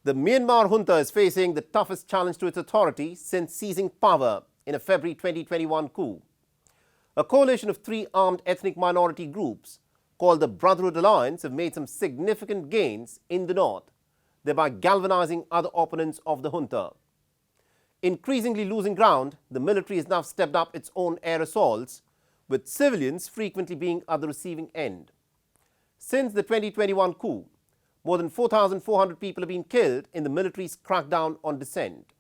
The Myanmar Junta is facing the toughest challenge to its authority since seizing power in a February 2021 coup. A coalition of three armed ethnic minority groups called the Brotherhood Alliance have made some significant gains in the north, thereby galvanizing other opponents of the junta. Increasingly losing ground, the military has now stepped up its own air assaults, with civilians frequently being at the receiving end. Since the 2021 coup, more than 4,400 people have been killed in the military's crackdown on dissent.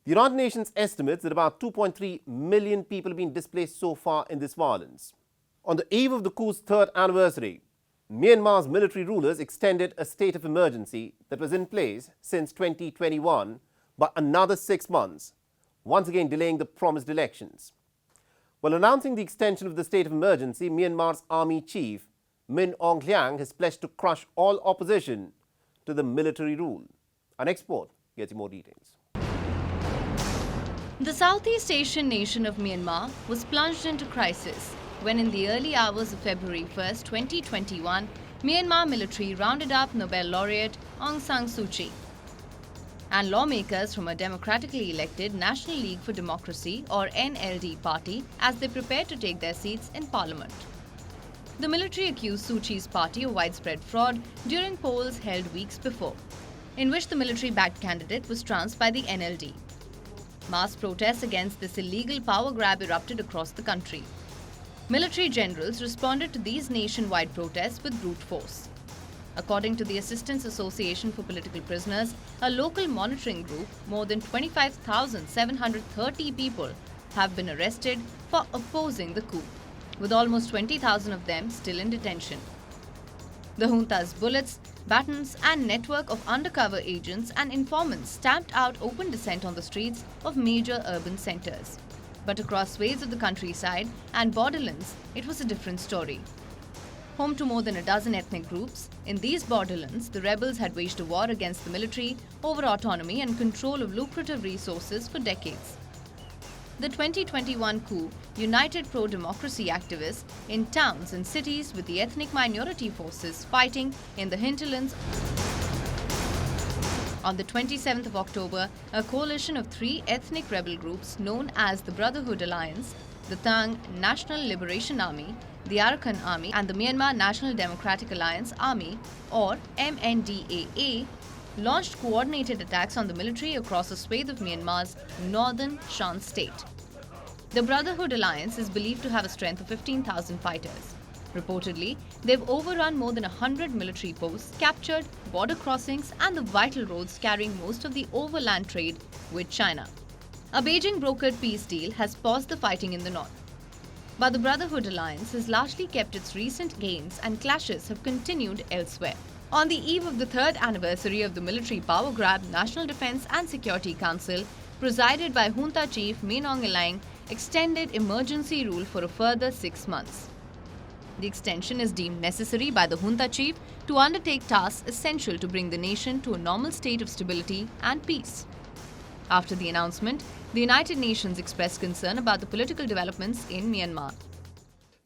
The United Nations estimates that about 2.3 million people have been displaced so far in this violence. On the eve of the coup's third anniversary, Myanmar's military rulers extended a state of emergency that was in place since 2021 by another 6 months, once again delaying the promised elections. While announcing the extension of the state of emergency, Myanmar's army chief, Aung Hlaing, has pledged to crush all opposition to the military rule. Our next report gets you more details. The Southeast Asian nation of Myanmar was plunged into crisis when in the early hours of February 1, 2021, Myanmar military rounded up Nobel laureate Aung San Suu Kyi and lawmakers from a democratically elected National League for Democracy or NLD party as they prepared to take their seats in parliament. The military accused Suu Kyi's party of widespread fraud during polls held weeks before, in which the military-backed candidate was trounced by the NLD. Mass protests against this illegal power grab erupted across the country. Military generals responded to these nationwide protests with brute force. According to the Assistance Association for Political Prisoners, a local monitoring group, more than 25,730 people have been arrested for opposing the coup, with almost 20,000 of them still in detention. The junta's bullets, batons and network of undercover agents and informants stamped out open dissent on the streets of major urban centers. But across swathes of the countryside and borderlands, it was a different story. Home to more than a dozen ethnic groups, in these borderlands, the rebels had waged a war against the military over autonomy and control of lucrative resources for decades. The 2021 coup united pro-democracy activists in towns and cities with the ethnic minority forces fighting in the hinterlands. On the 27th of October, a coalition of three ethnic rebel groups known as the Brotherhood Alliance, the Tang National Liberation Army, the Arakan Army and the Myanmar National Democratic Alliance Army or MNDAA launched coordinated attacks on the military across a swathe of Myanmar's northern Shan state. The Brotherhood Alliance is believed to have a strength of 15,000 fighters. Reportedly, they've overrun more than 100 military posts, captured border crossings and the vital roads carrying most of the overland trade with China. A Beijing-brokered peace deal has paused the fighting in the north. But the Brotherhood Alliance has largely kept its recent gains and clashes have continued elsewhere. On the eve of the third anniversary of the military power grab, National Defense and Security Council, presided by Junta Chief Aung Hlaing, extended emergency rule for a further 6 months. The extension is deemed necessary by the Junta Chief to undertake tasks essential to bring the nation to a normal state of stability and peace. After the announcement, the United Nations expressed concern about the political developments in Myanmar.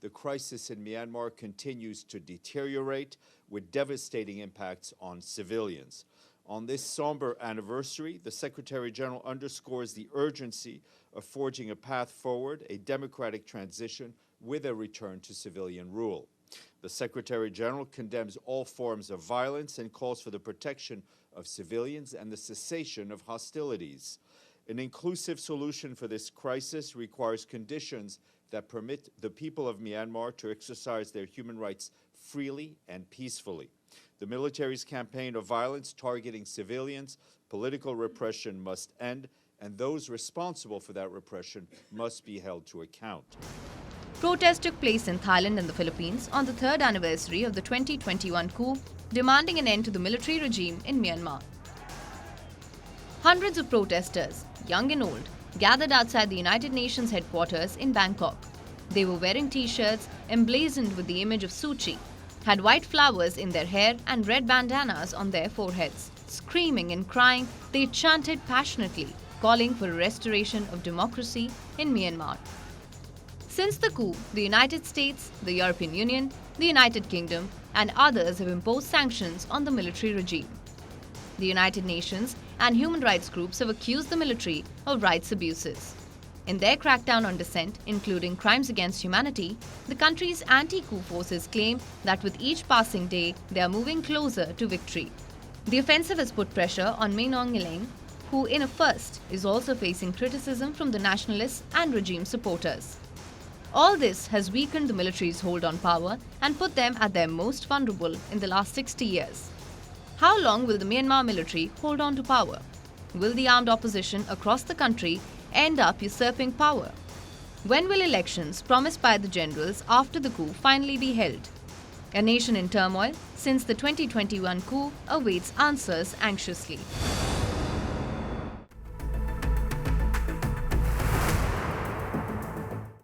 The crisis in Myanmar continues to deteriorate with devastating impacts on civilians. On this somber anniversary, the Secretary General underscores the urgency of forging a path forward, a democratic transition with a return to civilian rule. The Secretary General condemns all forms of violence and calls for the protection of civilians and the cessation of hostilities. An inclusive solution for this crisis requires conditions that permit the people of Myanmar to exercise their human rights freely and peacefully. The military's campaign of violence targeting civilians, political repression must end, and those responsible for that repression must be held to account. Protests took place in Thailand and the Philippines on the third anniversary of the 2021 coup, demanding an end to the military regime in Myanmar. Hundreds of protesters, young and old, gathered outside the United Nations headquarters in Bangkok. They were wearing t-shirts emblazoned with the image of Suu Kyi, had white flowers in their hair and red bandanas on their foreheads. Screaming and crying, they chanted passionately, calling for a restoration of democracy in Myanmar. Since the coup, the United States, the European Union, the United Kingdom and others have imposed sanctions on the military regime. The United Nations and human rights groups have accused the military of rights abuses. In their crackdown on dissent, including crimes against humanity, the country's anti-coup forces claim that with each passing day, they are moving closer to victory. The offensive has put pressure on Aung Hlaing, who in a first is also facing criticism from the nationalists and regime supporters. All this has weakened the military's hold on power and put them at their most vulnerable in the last 60 years. How long will the Myanmar military hold on to power? Will the armed opposition across the country end up usurping power? When will elections promised by the generals after the coup finally be held? A nation in turmoil since the 2021 coup awaits answers anxiously.